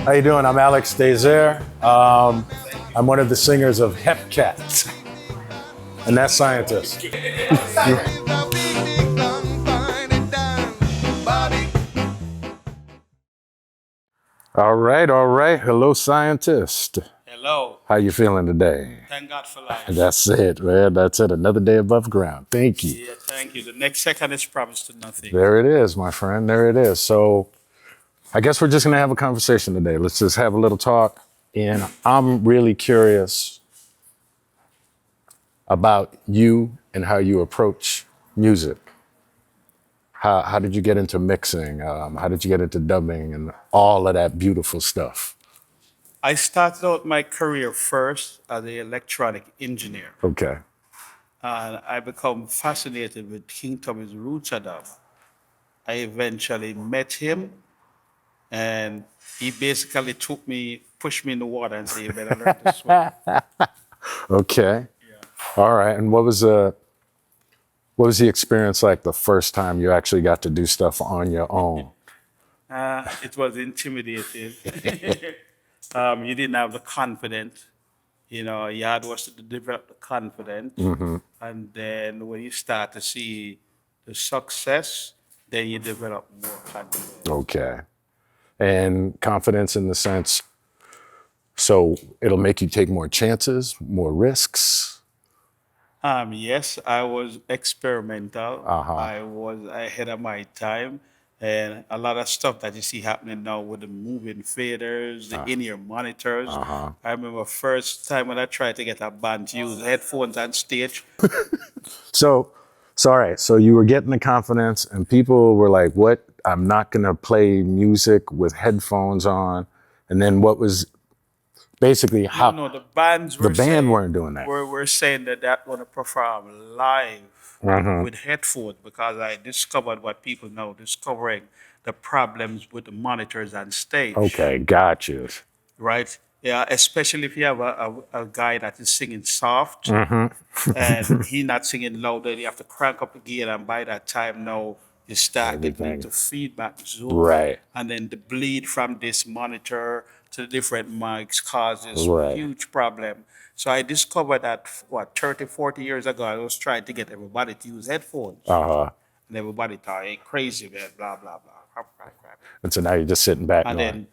How you doing? I'm Alex Desir. I'm one of the singers of Hepcat, and that's Scientist. All right, all right. Hello, Scientist. Hello. How you feeling today? Thank God for life. That's it, man. That's it. Another day above ground. Thank you. Yeah, thank you. The next second is promised to nothing. There it is, my friend. There it is. So I guess we're just going to have a conversation today. Let's just have a little talk. And I'm really curious about you and how you approach music. How did you get into mixing? How did you get into dubbing and all of that beautiful stuff? I started out my career first as an electronic engineer, Okay. and I become fascinated with King Tommy's roots of dub. I eventually met him, and he basically pushed me in the water and said, "You better learn to swim." Okay. All right. And what was the experience like the first time you actually got to do stuff on your own? It was intimidating. You didn't have the confidence. You had was to develop the confidence. And then when you start to see the success, then you develop more confidence. Okay. And confidence in the sense, so it'll make you take more chances, more risks. Yes, I was experimental. Uh-huh. I was ahead of my time. And a lot of stuff that you see happening now with the moving faders, the in-ear monitors. I remember first time when I tried to get a band to use headphones on stage. So all right. So you were getting the confidence, and people were like, "What? I'm not gonna play music with headphones on." And then what was basically how No, the bands the were band weren't doing that? were saying that that want to perform live with headphones because I discovered what people now discovering the problems with the monitors on stage. Okay, got you. Right? Yeah, especially if you have a guy that is singing soft and he not singing loud, then you have to crank up the gain, and by that time now you start getting Everything. into feedback zone. Right. And then the bleed from this monitor to the different mics causes Right. huge problem. So I discovered that 30, 40 years ago, I was trying to get everybody to use headphones. Uh-huh. And everybody thought, hey, crazy, man, blah, blah, blah. Crap, crap, crap. And so now you're just sitting back And going, then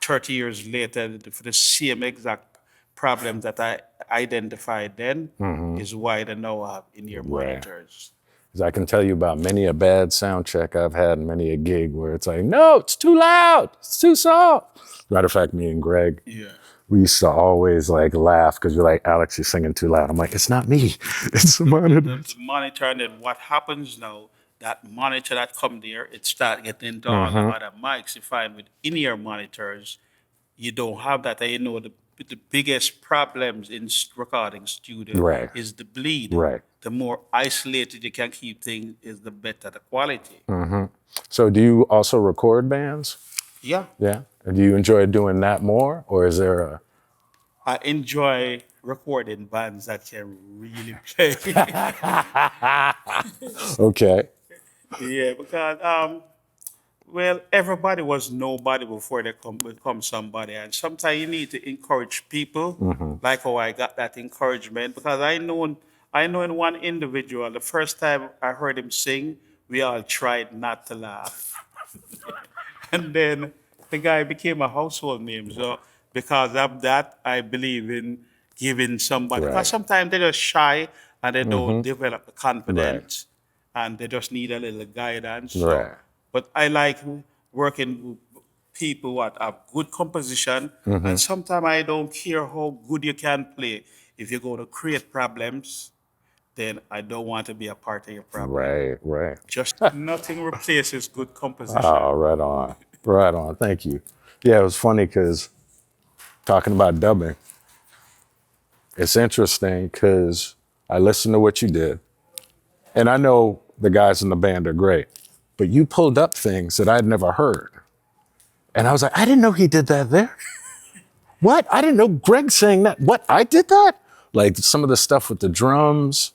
30 years later, for the same exact problems that I identified then is why they now have in-ear monitors. 'cause I can tell you about many a bad sound check I've had and many a gig where it's like, no, it's too loud, it's too soft. Matter of fact, me and Greg, Yeah. we used to always like laugh because you're like, Alex, you're singing too loud. I'm like, it's not me, it's the monitor. The monitor, and then what happens now, that monitor that come there, it start getting into all the other mics. You find with in-ear monitors, you don't have that. And the biggest problems in recording studio Right. is the bleed. Right. The more isolated you can keep things, is the better the quality. So do you also record bands? Yeah. Yeah. And do you enjoy doing that more? Or is there a, I enjoy recording bands that can really play. okay. Yeah, because well, everybody was nobody before they become somebody, and sometimes you need to encourage people, like how I got that encouragement. Because I know in one individual, the first time I heard him sing, we all tried not to laugh, and then the guy became a household name. So because of that, I believe in giving somebody. Right. Because sometimes they're just shy and they don't develop the confidence, Right. and they just need a little guidance. Right. But I like working with people what have good composition, and sometimes I don't care how good you can play. If you're going to create problems, then I don't want to be a part of your problem. Right, right. Just nothing replaces good composition. Oh, right on. Right on. Thank you. Yeah, it was funny because talking about dubbing, it's interesting because I listened to what you did, and I know the guys in the band are great, but you pulled up things that I'd never heard. And I was like, I didn't know he did that there. What? I didn't know Greg sang that. What? I did that? Like some of the stuff with the drums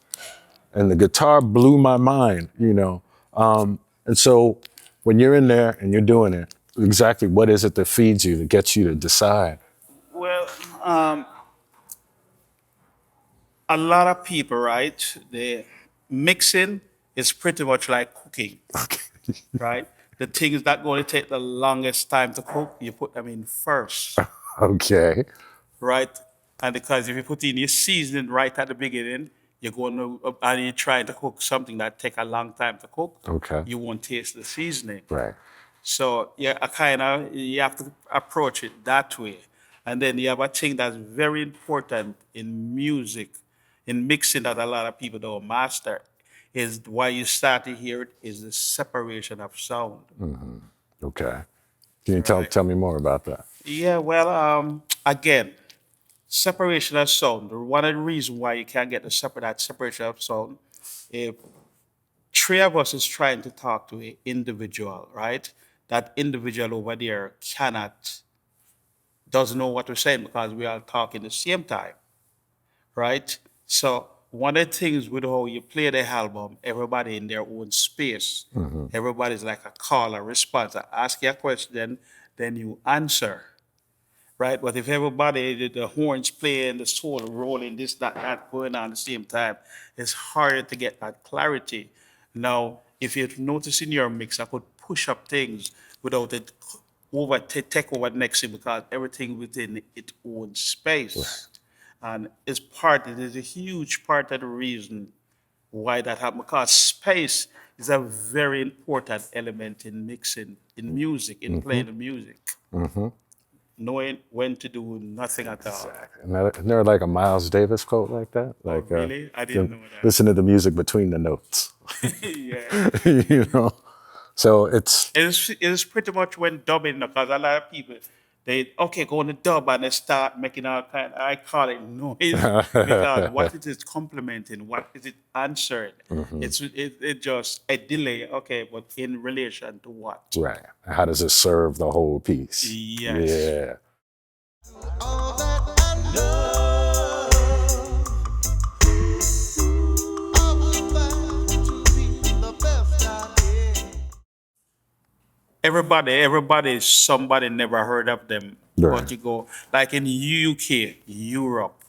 and the guitar blew my mind, you know. And so when you're in there and you're doing it, exactly what is it that feeds you, that gets you to decide? Well, a lot of people, right? The mixing is pretty much like cooking, right? The things that going to take the longest time to cook, you put them in first, Okay. right? And because if you put in your seasoning right at the beginning, you're going to, and you're trying to cook something that take a long time to cook, Okay. you won't taste the seasoning. Right. So yeah, I kind of you have to approach it that way. And then you have a thing that's very important in music, in mixing that a lot of people don't master, is why you start to hear it is the separation of sound. Okay. Can you Right. tell me more about that? Yeah, well, again, separation of sound. One of the reasons why you can't get that separation of sound, if three of us is trying to talk to an individual, right? That individual over there doesn't know what we're saying because we are talking the same time, right? So one of the things with how you play the album, everybody in their own space. Everybody's like a call, a response. I ask you a question, then you answer, right? But if everybody, the horns playing, the soul rolling, this, that going on at the same time, it's harder to get that clarity. Now, if you notice in your mix, I could push up things without it take over the next thing because everything within its own space. And it is a huge part of the reason why that happened because space is a very important element in mixing, in music, in playing the music. Knowing when to do nothing at all. Isn't there like a Miles Davis quote like that? Oh, Like, really? I didn't know that. listen to the music between the notes. Yeah. You know? So it's, It is pretty much when dubbing, because a lot of people, they, okay, go on the dub and they start making all kind, I call it noise, because what it is complementing, what is it answering? It just a delay, okay, but in relation to what? right. How does it serve the whole piece? Yes. Yeah. All that I know, I will fight to be the best I can. Everybody, somebody never heard of them. Right. But you go, like in UK, Europe,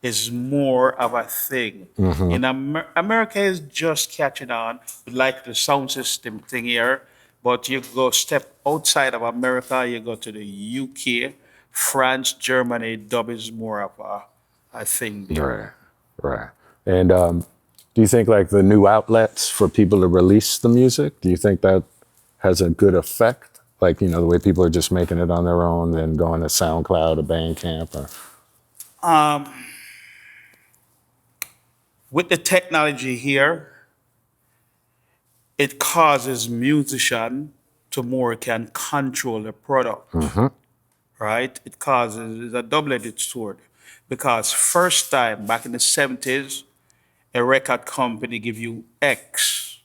is more of a thing. In America is just catching on, like the sound system thing here. But you go step outside of America, you go to the UK, France, Germany, dub is more of a thing there. Right. Right. And do you think like the new outlets for people to release the music, do you think that has a good effect? Like, the way people are just making it on their own and going to SoundCloud or Bandcamp or With the technology here, it causes musician to more can control the product, right? It causes it's a double-edged sword because first time back in the 70s, a record company give you X.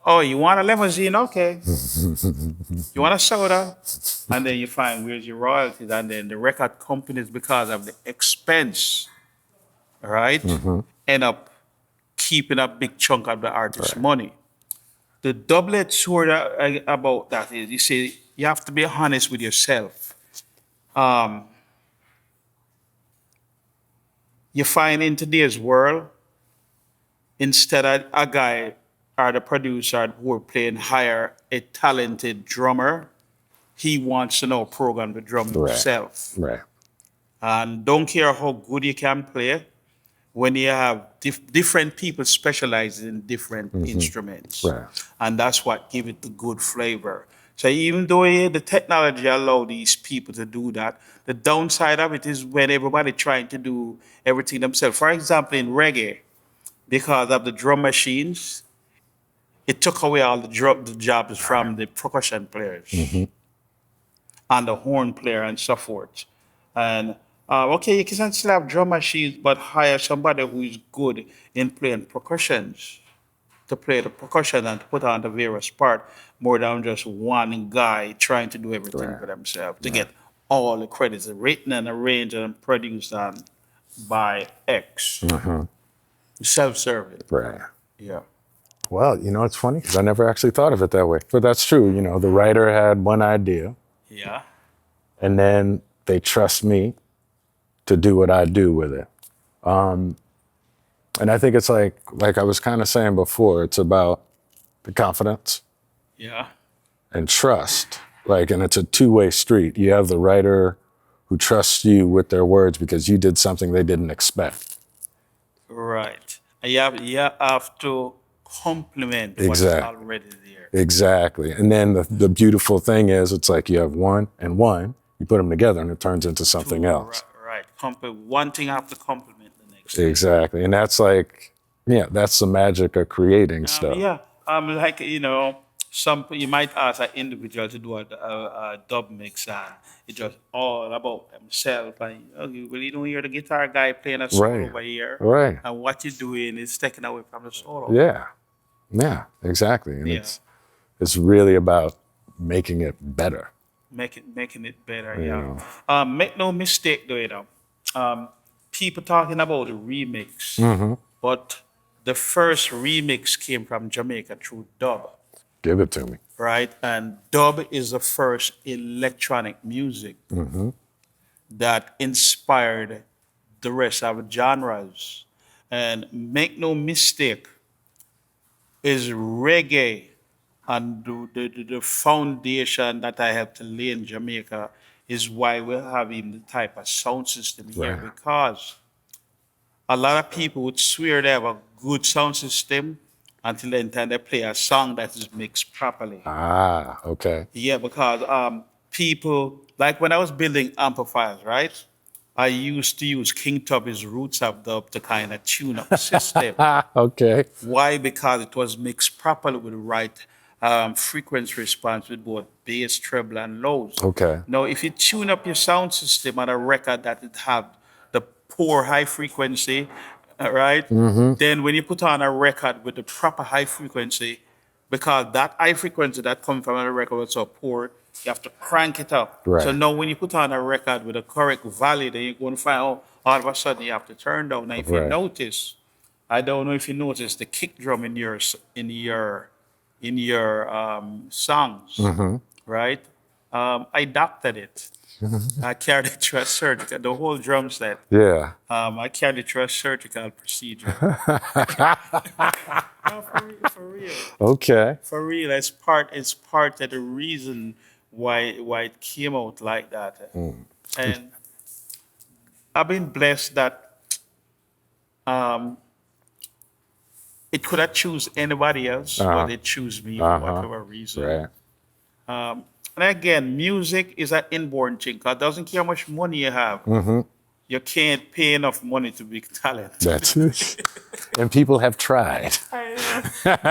Oh, you want a limousine? Okay. You want a soda? And then you find where's your royalties, and then the record companies, because of the expense, right, end up keeping a big chunk of the artist's money. The double-edged sword about that is, you see, you have to be honest with yourself. You find in today's world, instead of a guy or the producer who are playing hire a talented drummer, he wants to now program the drum himself. right. And don't care how good you can play, when you have different people specialize in different instruments. Right. And that's what gives it the good flavor. So even though the technology allow these people to do that, the downside of it is when everybody trying to do everything themselves. For example, in reggae, because of the drum machines, it took away all the jobs from the percussion players and the horn player and so forth. And okay, you can still have drum machines, but hire somebody who is good in playing percussions to play the percussion and to put on the various part, more than just one guy trying to do everything for themselves to get all the credits written and arranged and produced by X. Self-serving. Right. Yeah. Well, it's funny because I never actually thought of it that way. But that's true. The writer had one idea, Yeah. and then they trust me to do what I do with it. And I think it's like I was kind of saying before, it's about the confidence Yeah. and trust. And it's a two-way street. You have the writer who trusts you with their words because you did something they didn't expect. Right. You have to compliment what's Exactly. already there. Exactly. And then the beautiful thing is, it's like you have one and one, you put them together and it turns into something else. Right. One thing have to complement the next thing. Exactly. And that's that's the magic of creating stuff. Yeah. Like, you might ask an individual to do a dub mix and it's just all about himself. And you really don't hear the guitar guy playing a solo Right. over here. Right. And what you're doing is taken away from the solo. Yeah. Yeah, exactly. And Yeah. it's really about making it better. Making it better, Yeah. yeah. Make no mistake, though, people talking about the remix, but the first remix came from Jamaica through dub, Give it to me. right? And dub is the first electronic music that inspired the rest of the genres. And make no mistake, is reggae and the foundation that I helped to lay in Jamaica is why we're having the type of sound system here, Right. because a lot of people would swear they have a good sound system until the time they play a song that is mixed properly. Ah, okay. Yeah, because people, like when I was building amplifiers, right? I used to use King Tubby's Roots of Dub to kind of tune up the system. Okay. Why? Because it was mixed properly with the right frequency response with both bass, treble, and lows. Okay. Now, if you tune up your sound system on a record that it have the poor high frequency, right? Then when you put on a record with the proper high frequency, because that high frequency that comes from a record was so poor, you have to crank it up. Right. So now when you put on a record with the correct value, then you're going to find out all of a sudden you have to turn down. Now, if you Right. notice, I don't know if you noticed the kick drum in your songs, right? I adopted it. I carried it through a surgical, the whole drum set. Yeah. I carried it through a surgical procedure. No, for real. Okay. For real, it's part of the reason why it came out like that. And I've been blessed that it could have choose anybody else, but it chose me for whatever reason. Right. And again, music is an inborn thing, because it doesn't care how much money you have. You can't pay enough money to be talented. That's it. And people have tried. I'll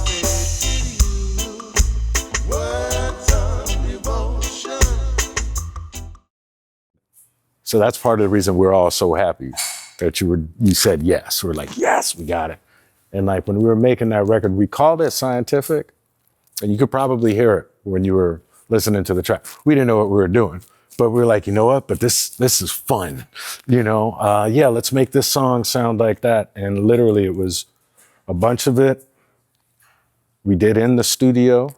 say to you words of devotion. So that's part of the reason we're all so happy that you said yes. We're like, yes, we got it. And like when we were making that record, we called it Scientific, and you could probably hear it when you were listening to the track. We didn't know what we were doing, but we were like, you know what? But this is fun, Yeah, let's make this song sound like that. And literally, it was a bunch of it we did in the studio,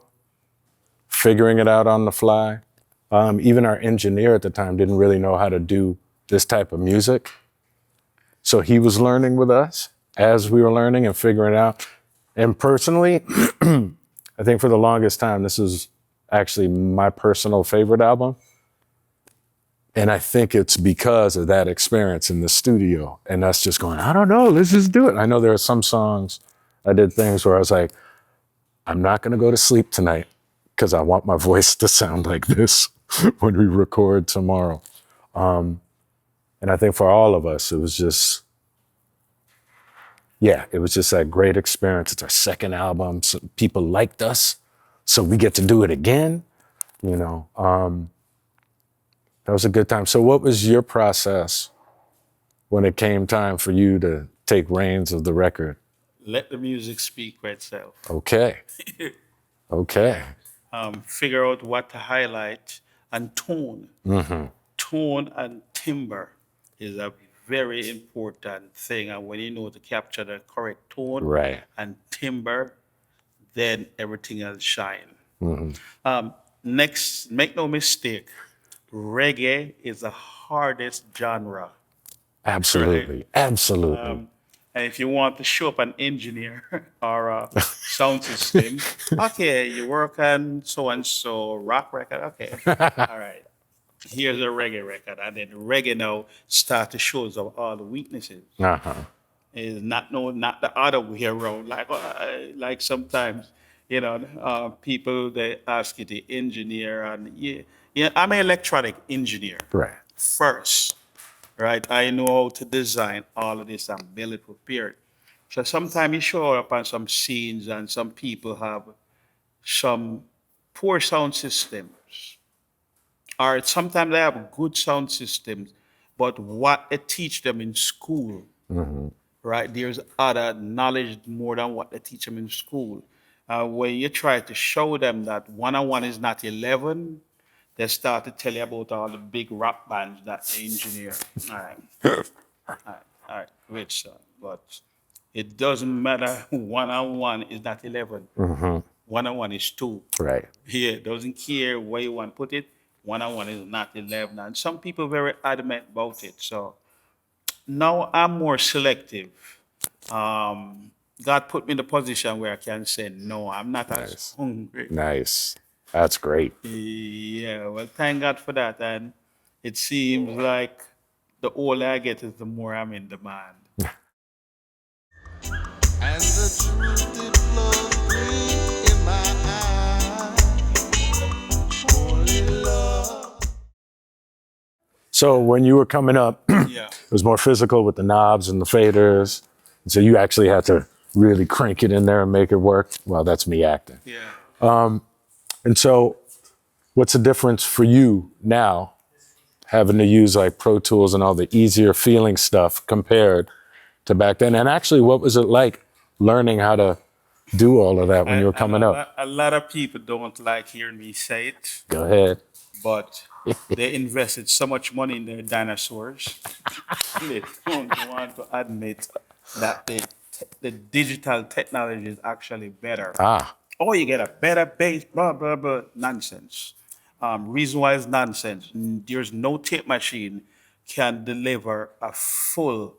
figuring it out on the fly. Even our engineer at the time didn't really know how to do this type of music. So he was learning with us as we were learning and figuring it out. And personally, I think for the longest time, this is actually my personal favorite album. And I think it's because of that experience in the studio and us just going, I don't know, let's just do it. I know there are some songs I did things where I was like, I'm not going to go to sleep tonight because I want my voice to sound like this when we record tomorrow. And I think for all of us, it was just that great experience. It's our second album. So people liked us, so we get to do it again. That was a good time. So what was your process when it came time for you to take reins of the record? Let the music speak for itself. Okay. Okay. Figure out what to highlight, and tone. Tone and timbre is a very important thing. And when you know to capture the correct tone Right. and timbre, then everything else shine. Next, make no mistake, reggae is the hardest genre. Absolutely. Absolutely. And if you want to show up an engineer or a sound system, okay, you work on so and so rock record, okay, all right. Here's a reggae record, and then reggae now start to show us all the weaknesses. Uh-huh. Is not not the other way around. Like sometimes, people they ask you to engineer, and yeah, I'm an electronic engineer Right. first, right? I know how to design all of this and build it prepared. So sometimes you show up on some scenes, and some people have some poor sound systems, or sometimes they have good sound systems, but what they teach them in school, right? There's other knowledge more than what they teach them in school. When you try to show them that 1-on-1 is not 11, they start to tell you about all the big rock bands that they engineer. All right, all right, rich son. But it doesn't matter. 1-on-1 is not 11. 1-on-1 is 2. Right. Yeah, doesn't care where you want to put it. 1-on-1 is not 11. And some people are very adamant about it. So now I'm more selective. God put me in the position where I can say, no, I'm not as hungry. Nice. That's great. Yeah, well, thank God for that. And it seems like the older I get, is the more I'm in demand. And the truth it flows free in my eyes. Only love. So when you were coming up, Yeah. it was more physical with the knobs and the faders. So you actually had to really crank it in there and make it work. Well, that's me acting. Yeah. And so what's the difference for you now having to use like Pro Tools and all the easier feeling stuff compared to back then? And actually, what was it like learning how to do all of that when you were coming up? A lot of people don't like hearing me say it, Go ahead. but they invested so much money in their dinosaurs. They don't want to admit that the digital technology is actually better. Ah, Oh, you get a better bass, blah, blah, blah. Nonsense. Reason why it's nonsense. There's no tape machine can deliver a full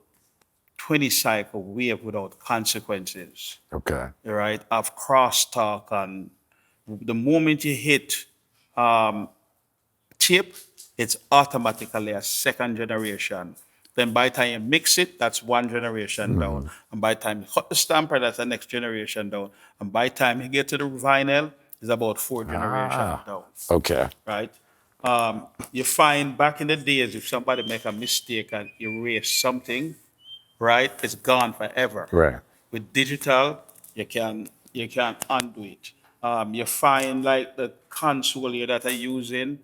20 cycle wave without consequences, okay. right? Of crosstalk, and the moment you hit chip, it's automatically a second generation. Then by the time you mix it, that's one generation down. And by the time you cut the stamper, that's the next generation down. And by the time you get to the vinyl, it's about 4 generations down, Okay. right? You find back in the days, if somebody make a mistake and erase something, right, it's gone forever. Right. With digital, you can undo it. You find like the console here that I'm using,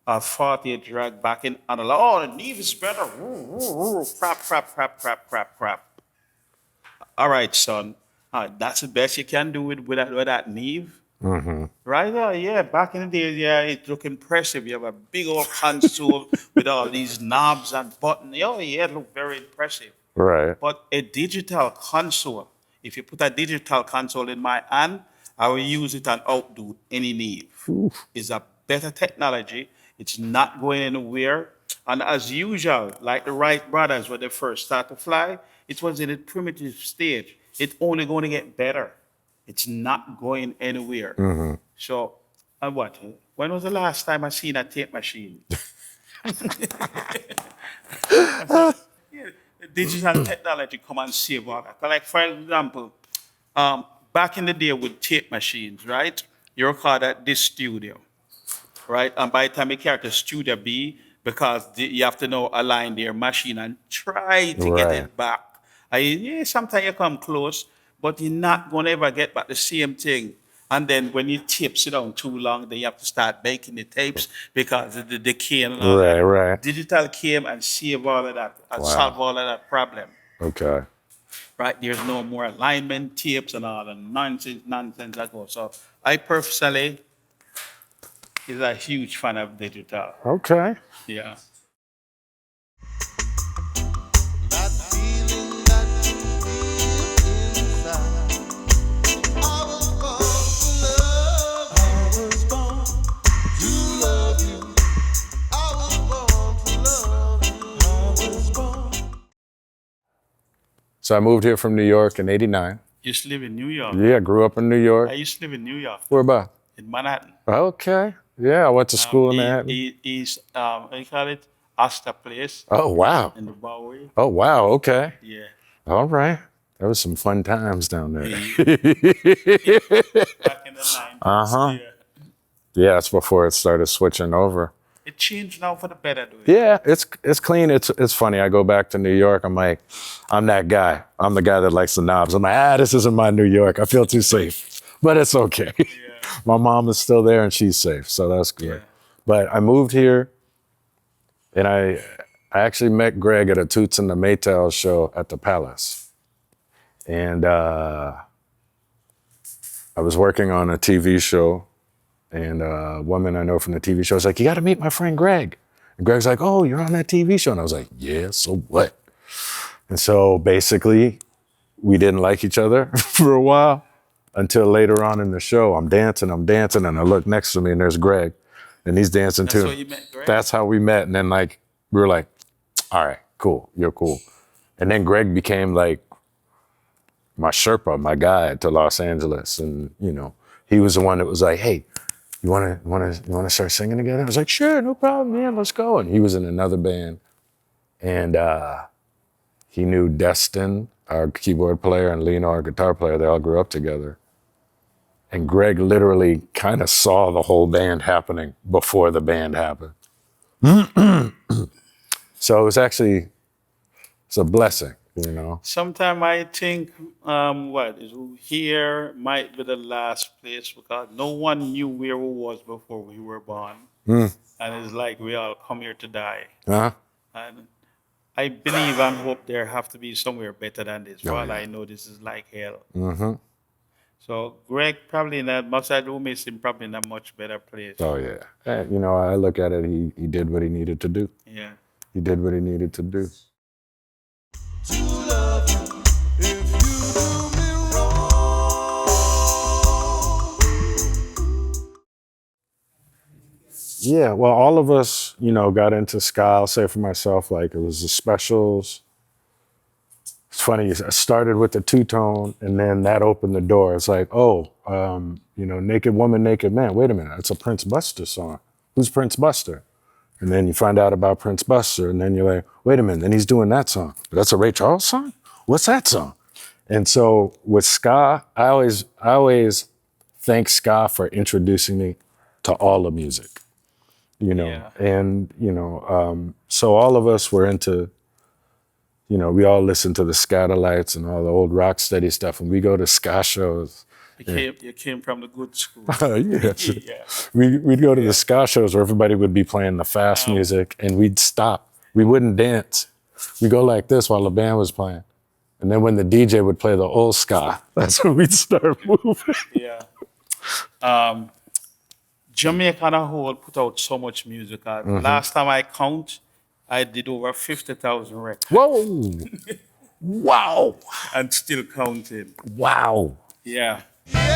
a 48 drag back in analog. Oh, the Neve is better. Crap, crap, crap, crap, crap, crap. All right, son. That's the best you can do with that Neve. Right? Yeah, back in the days, yeah, it looked impressive. You have a big old console with all these knobs and buttons. Oh, yeah, it looked very impressive. Right. But a digital console, if you put a digital console in my hand, I will use it and outdo any Neve. It's a better technology. It's not going anywhere. And as usual, like the Wright brothers, when they first started to fly, it was in a primitive stage. It's only going to get better. It's not going anywhere. So, and what? When was the last time I seen a tape machine? Yeah, the digital technology come and save all that. Like, for example, back in the day with tape machines, right? You record at this studio, right? And by the time you carry to Studio B, because you have to now align their machine and try to get Right. it back. Yeah, sometimes you come close, but you're not going to ever get back the same thing. And then when you tape sit down too long, then you have to start baking the tapes because of the decay and all Right, that. right. Digital came and saved all of that and Wow. solve all of that problem. Okay. Right? There's no more alignment tapes and all the nonsense that goes. So I personally is a huge fan of digital. Okay. Yeah. So I moved here from New York in '89. You used to live in New York. Yeah, I grew up in New York. I used to live in New York, Where about? in Manhattan. Okay. Yeah, I went to school in Manhattan. East, what do you call it? Astor Place Oh, wow. in the Bowery. Oh, wow. Okay. Yeah. All right. There was some fun times down there. Back in the 90s. Uh-huh. Yeah. Yeah, that's before it started switching over. It changed now for the better, though. Yeah, it's clean. It's funny. I go back to New York. I'm like, I'm that guy. I'm the guy that likes the knobs. I'm like, this isn't my New York. I feel too safe, but it's okay. Yeah. My mom is still there and she's safe, so that's good. Yeah. But I moved here, and I actually met Greg at a Toots and the Maytals show at the Palace, and I was working on a TV show. And a woman I know from the TV show was like, you got to meet my friend Greg. And Greg's like, oh, you're on that TV show? And I was like, yeah, so what? And so basically, we didn't like each other for a while until later on in the show. I'm dancing, and I look next to me, and there's Greg. And he's dancing too. That's where you met Greg? That's how we met. And then we were like, all right, cool, you're cool. And then Greg became like my Sherpa, my guide to Los Angeles. And, he was the one that was like, hey, you wanna start singing together? I was like, sure, no problem, man, let's go. And he was in another band, and he knew Destin, our keyboard player, and Lino, our guitar player. They all grew up together. And Greg literally kind of saw the whole band happening before the band happened. So it was actually, it's a blessing, Sometimes I think here might be the last place because no one knew where we was before we were born. And it's like we all come here to die. Huh? And I believe and hope there have to be somewhere better than this. For all yeah. I know, this is like hell. So Greg probably not, much I do miss him, probably in a much better place. Oh yeah. And, I look at it, he did what he needed to do. Yeah. He did what he needed to do. To love you if you do me wrong. Yeah, well, all of us, got into ska. I'll say for myself, like it was the Specials. It's funny, I started with the two-tone, and then that opened the door. It's like, Naked Woman, Naked Man. Wait a minute, it's a Prince Buster song. Who's Prince Buster? And then you find out about Prince Buster, and then you're like, wait a minute, then he's doing that song. But that's a Ray Charles song? What's that song? And so with ska, I always thank ska for introducing me to all the music, Yeah. And, so all of us were into, we all listen to the Scatolites and all the old rock steady stuff, and we go to ska shows. You came from the good school. Yeah. Yeah. We'd go to the ska shows where everybody would be playing the fast music, and we'd stop. We wouldn't dance. We'd go like this while the band was playing. And then when the DJ would play the old ska, that's when we'd start moving. Yeah. Jamaica on a whole put out so much music. Last time I count, I did over 50,000 records. Whoa. Wow. And still counting. Wow. Yeah. Yeah.